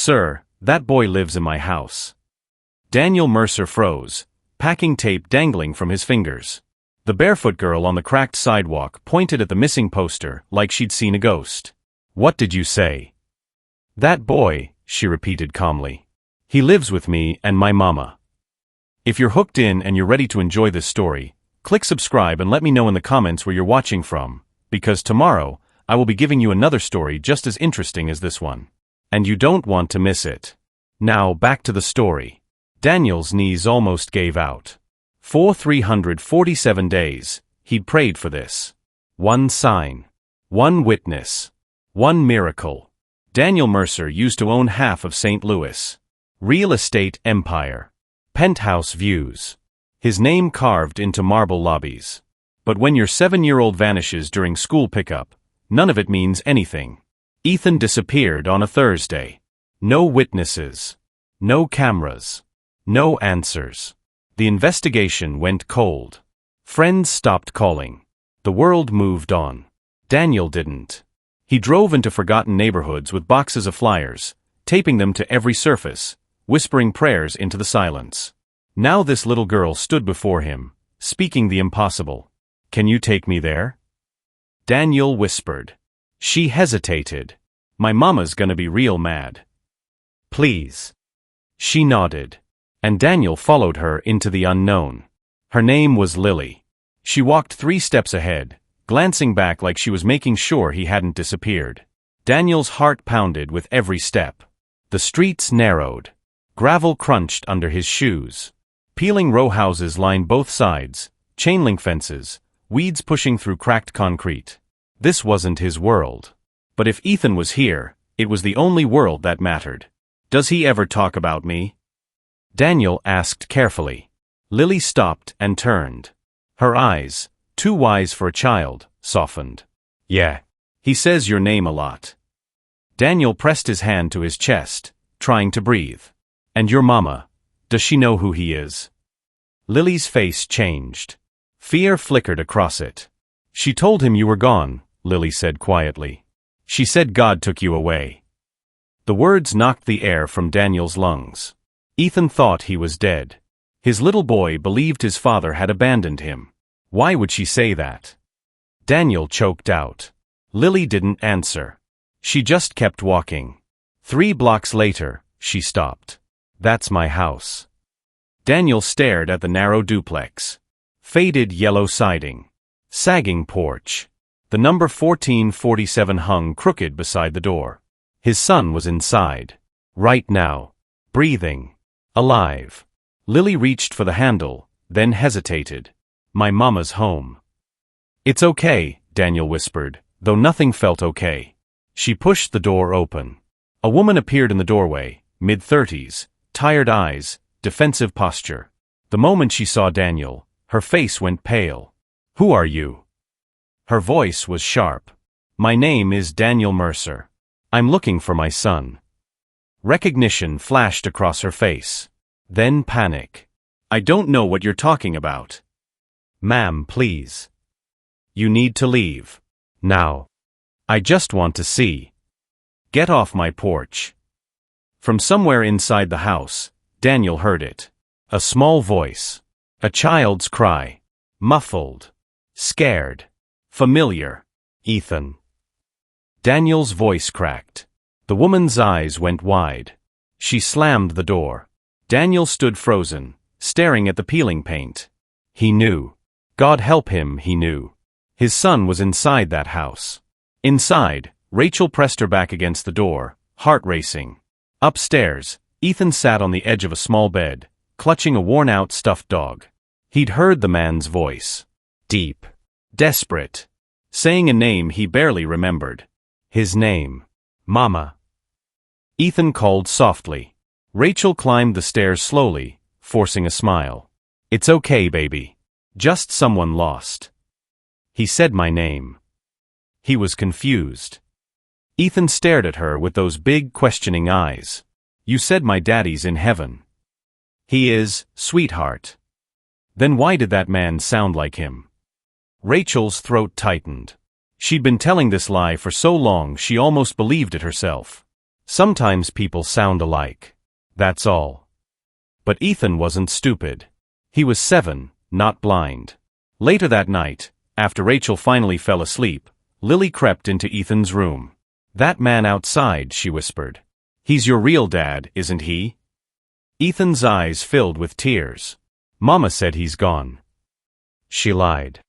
Sir, that boy lives in my house. Daniel Mercer froze, packing tape dangling from his fingers. The barefoot girl on the cracked sidewalk pointed at the missing poster like she'd seen a ghost. What did you say? That boy, she repeated calmly. He lives with me and my mama. If you're hooked in and you're ready to enjoy this story, click subscribe and let me know in the comments where you're watching from, because tomorrow, I will be giving you another story just as interesting as this one. And you don't want to miss it. Now back to the story. Daniel's knees almost gave out. For 347 days, he'd prayed for this. One sign. One witness. One miracle. Daniel Mercer used to own half of St. Louis. Real estate empire. Penthouse views. His name carved into marble lobbies. But when your 7-year-old vanishes during school pickup, none of it means anything. Ethan disappeared on a Thursday. No witnesses. No cameras. No answers. The investigation went cold. Friends stopped calling. The world moved on. Daniel didn't. He drove into forgotten neighborhoods with boxes of flyers, taping them to every surface, whispering prayers into the silence. Now this little girl stood before him, speaking the impossible. Can you take me there? Daniel whispered. She hesitated. My mama's gonna be real mad. Please. She nodded. And Daniel followed her into the unknown. Her name was Lily. She walked 3 steps ahead, glancing back like she was making sure he hadn't disappeared. Daniel's heart pounded with every step. The streets narrowed. Gravel crunched under his shoes. Peeling row houses lined both sides, chain-link fences, weeds pushing through cracked concrete. This wasn't his world. But if Ethan was here, it was the only world that mattered. Does he ever talk about me? Daniel asked carefully. Lily stopped and turned. Her eyes, too wise for a child, softened. Yeah. He says your name a lot. Daniel pressed his hand to his chest, trying to breathe. And your mama, does she know who he is? Lily's face changed. Fear flickered across it. She told him you were gone, Lily said quietly. She said God took you away. The words knocked the air from Daniel's lungs. Ethan thought he was dead. His little boy believed his father had abandoned him. Why would she say that? Daniel choked out. Lily didn't answer. She just kept walking. 3 blocks later, she stopped. That's my house. Daniel stared at the narrow duplex. Faded yellow siding. Sagging porch. The number 1447 hung crooked beside the door. His son was inside. Right now. Breathing. Alive. Lily reached for the handle, then hesitated. My mama's home. It's okay, Daniel whispered, though nothing felt okay. She pushed the door open. A woman appeared in the doorway, mid-30s, tired eyes, defensive posture. The moment she saw Daniel, her face went pale. Who are you? Her voice was sharp. My name is Daniel Mercer. I'm looking for my son. Recognition flashed across her face. Then panic. I don't know what you're talking about. Ma'am, please. You need to leave. Now. I just want to see. Get off my porch. From somewhere inside the house, Daniel heard it. A small voice. A child's cry. Muffled. Scared. Familiar. Ethan. Daniel's voice cracked. The woman's eyes went wide. She slammed the door. Daniel stood frozen, staring at the peeling paint. He knew. God help him, he knew. His son was inside that house. Inside, Rachel pressed her back against the door, heart racing. Upstairs, Ethan sat on the edge of a small bed, clutching a worn-out stuffed dog. He'd heard the man's voice. Deep. Desperate. Saying a name he barely remembered. His name. Mama. Ethan called softly. Rachel climbed the stairs slowly, forcing a smile. It's okay, baby. Just someone lost. He said my name. He was confused. Ethan stared at her with those big, questioning eyes. You said my daddy's in heaven. He is, sweetheart. Then why did that man sound like him? Rachel's throat tightened. She'd been telling this lie for so long she almost believed it herself. Sometimes people sound alike. That's all. But Ethan wasn't stupid. He was 7, not blind. Later that night, after Rachel finally fell asleep, Lily crept into Ethan's room. "That man outside," she whispered. "He's your real dad, isn't he?" Ethan's eyes filled with tears. "Mama said he's gone." She lied.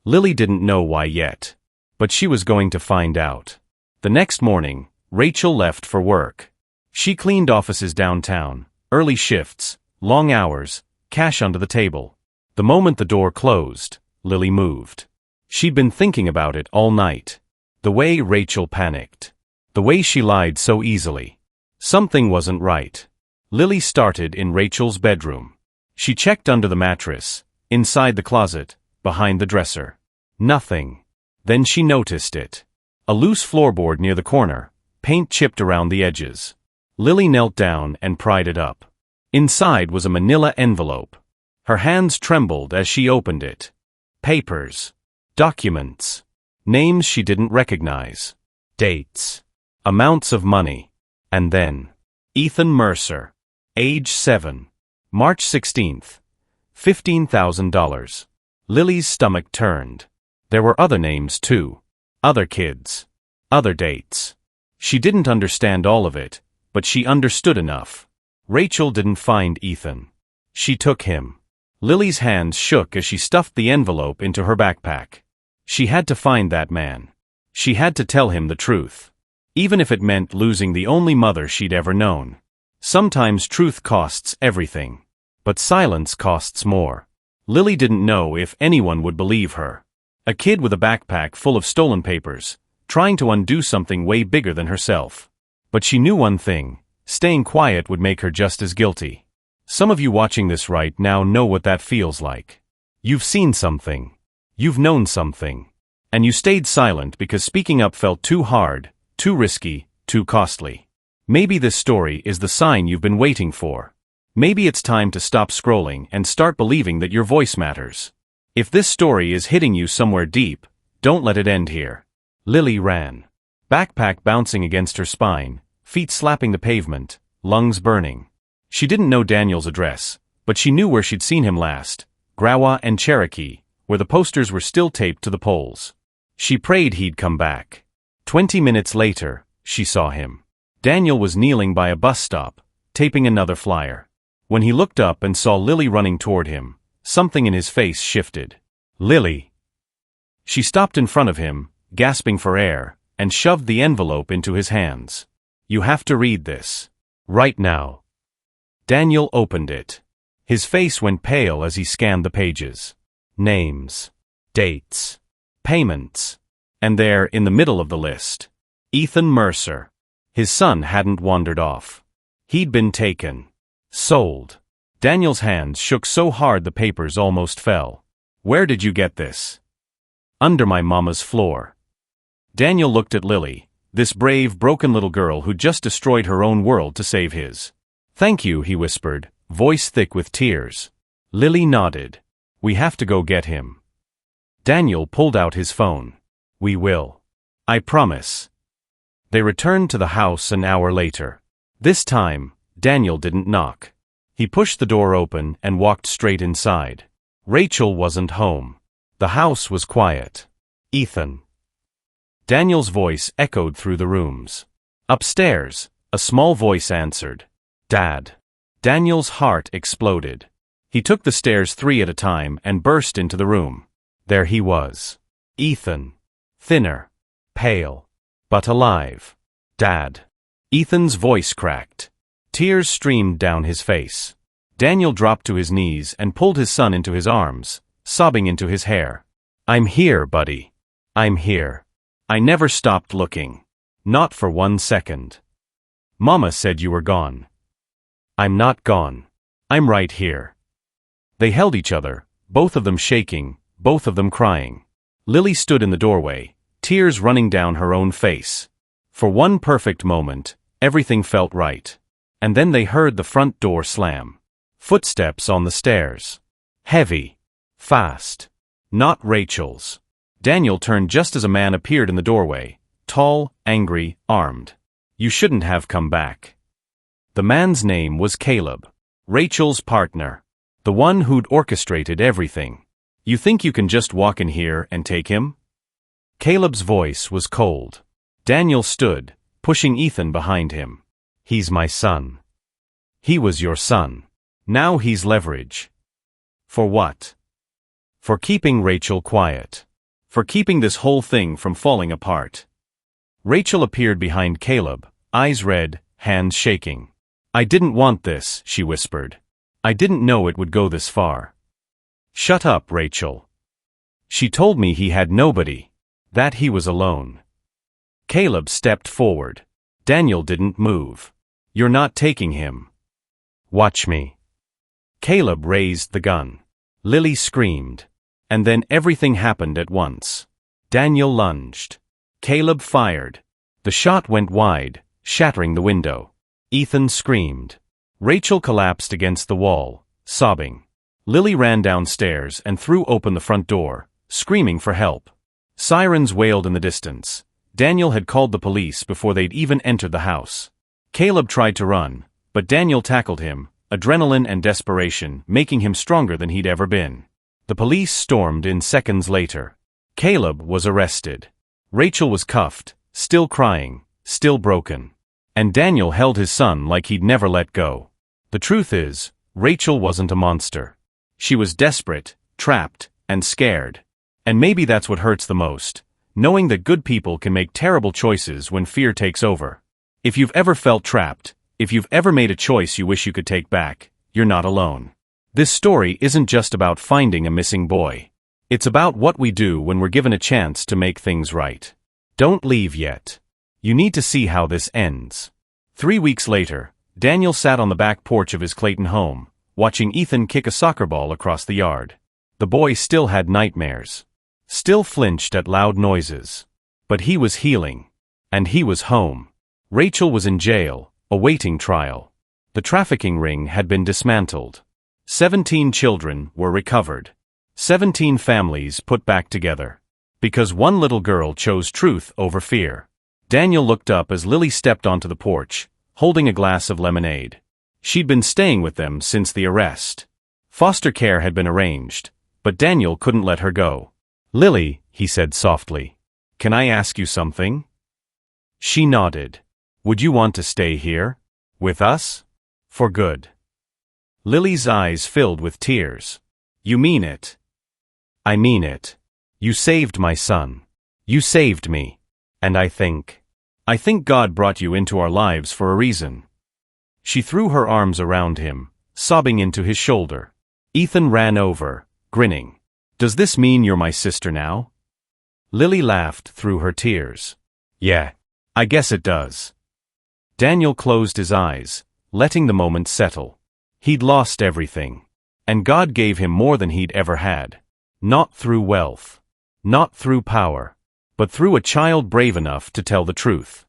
Lily didn't know why yet. But she was going to find out. The next morning, Rachel left for work. She cleaned offices downtown, early shifts, long hours, cash under the table. The moment the door closed, Lily moved. She'd been thinking about it all night. The way Rachel panicked. The way she lied so easily. Something wasn't right. Lily started in Rachel's bedroom. She checked under the mattress, inside the closet, behind the dresser. Nothing. Then she noticed it. A loose floorboard near the corner, paint chipped around the edges. Lily knelt down and pried it up. Inside was a manila envelope. Her hands trembled as she opened it. Papers. Documents. Names she didn't recognize. Dates. Amounts of money. And then, Ethan Mercer. Age 7. March 16th. $15,000. Lily's stomach turned. There were other names too. Other kids. Other dates. She didn't understand all of it, but she understood enough. Rachel didn't find Ethan. She took him. Lily's hands shook as she stuffed the envelope into her backpack. She had to find that man. She had to tell him the truth. Even if it meant losing the only mother she'd ever known. Sometimes truth costs everything. But silence costs more. Lily didn't know if anyone would believe her. A kid with a backpack full of stolen papers, trying to undo something way bigger than herself. But she knew one thing, staying quiet would make her just as guilty. Some of you watching this right now know what that feels like. You've seen something. You've known something. And you stayed silent because speaking up felt too hard, too risky, too costly. Maybe this story is the sign you've been waiting for. Maybe it's time to stop scrolling and start believing that your voice matters. If this story is hitting you somewhere deep, don't let it end here. Lily ran. Backpack bouncing against her spine, feet slapping the pavement, lungs burning. She didn't know Daniel's address, but she knew where she'd seen him last, Grawa and Cherokee, where the posters were still taped to the poles. She prayed he'd come back. 20 minutes later, she saw him. Daniel was kneeling by a bus stop, taping another flyer. When he looked up and saw Lily running toward him, something in his face shifted. "Lily." She stopped in front of him, gasping for air, and shoved the envelope into his hands. "You have to read this. Right now." Daniel opened it. His face went pale as he scanned the pages. Names. Dates. Payments. And there, in the middle of the list, Ethan Mercer. His son hadn't wandered off. He'd been taken. Sold. Daniel's hands shook so hard the papers almost fell. "Where did you get this?" "Under my mama's floor." Daniel looked at Lily, this brave, broken little girl who'd just destroyed her own world to save his. "Thank you," he whispered, voice thick with tears. Lily nodded. "We have to go get him." Daniel pulled out his phone. "We will. I promise." They returned to the house an hour later. This time, Daniel didn't knock. He pushed the door open and walked straight inside. Rachel wasn't home. The house was quiet. "Ethan." Daniel's voice echoed through the rooms. Upstairs, a small voice answered. "Dad." Daniel's heart exploded. He took the stairs 3 at a time and burst into the room. There he was. Ethan. Thinner. Pale. But alive. "Dad." Ethan's voice cracked. Tears streamed down his face. Daniel dropped to his knees and pulled his son into his arms, sobbing into his hair. "I'm here, buddy. I'm here. I never stopped looking. Not for 1 second. Mama said you were gone." "I'm not gone. I'm right here." They held each other, both of them shaking, both of them crying. Lily stood in the doorway, tears running down her own face. For one perfect moment, everything felt right. And then they heard the front door slam. Footsteps on the stairs. Heavy. Fast. Not Rachel's. Daniel turned just as a man appeared in the doorway, tall, angry, armed. You shouldn't have come back. The man's name was Caleb. Rachel's partner. The one who'd orchestrated everything. You think you can just walk in here and take him? Caleb's voice was cold. Daniel stood, pushing Ethan behind him. He's my son. He was your son. Now he's leverage. For what? For keeping Rachel quiet. For keeping this whole thing from falling apart. Rachel appeared behind Caleb, eyes red, hands shaking. I didn't want this, she whispered. I didn't know it would go this far. Shut up, Rachel. She told me he had nobody. That he was alone. Caleb stepped forward. Daniel didn't move. You're not taking him. Watch me. Caleb raised the gun. Lily screamed. And then everything happened at once. Daniel lunged. Caleb fired. The shot went wide, shattering the window. Ethan screamed. Rachel collapsed against the wall, sobbing. Lily ran downstairs and threw open the front door, screaming for help. Sirens wailed in the distance. Daniel had called the police before they'd even entered the house. Caleb tried to run, but Daniel tackled him, adrenaline and desperation making him stronger than he'd ever been. The police stormed in seconds later. Caleb was arrested. Rachel was cuffed, still crying, still broken. And Daniel held his son like he'd never let go. The truth is, Rachel wasn't a monster. She was desperate, trapped, and scared. And maybe that's what hurts the most, knowing that good people can make terrible choices when fear takes over. If you've ever felt trapped, if you've ever made a choice you wish you could take back, you're not alone. This story isn't just about finding a missing boy. It's about what we do when we're given a chance to make things right. Don't leave yet. You need to see how this ends. 3 weeks later, Daniel sat on the back porch of his Clayton home, watching Ethan kick a soccer ball across the yard. The boy still had nightmares. Still flinched at loud noises. But he was healing. And he was home. Rachel was in jail, awaiting trial. The trafficking ring had been dismantled. 17 children were recovered. 17 families put back together. Because one little girl chose truth over fear. Daniel looked up as Lily stepped onto the porch, holding a glass of lemonade. She'd been staying with them since the arrest. Foster care had been arranged, but Daniel couldn't let her go. Lily, he said softly, can I ask you something? She nodded. Would you want to stay here? With us? For good. Lily's eyes filled with tears. You mean it? I mean it. You saved my son. You saved me. And I think God brought you into our lives for a reason. She threw her arms around him, sobbing into his shoulder. Ethan ran over, grinning. Does this mean you're my sister now? Lily laughed through her tears. Yeah, I guess it does. Daniel closed his eyes, letting the moment settle. He'd lost everything. And God gave him more than he'd ever had. Not through wealth. Not through power. But through a child brave enough to tell the truth.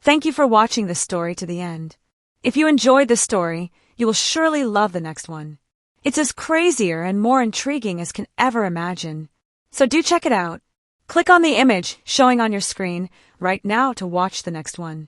Thank you for watching this story to the end. If you enjoyed this story, you will surely love the next one. It's as crazier and more intriguing as can ever imagine. So do check it out. Click on the image showing on your screen right now to watch the next one.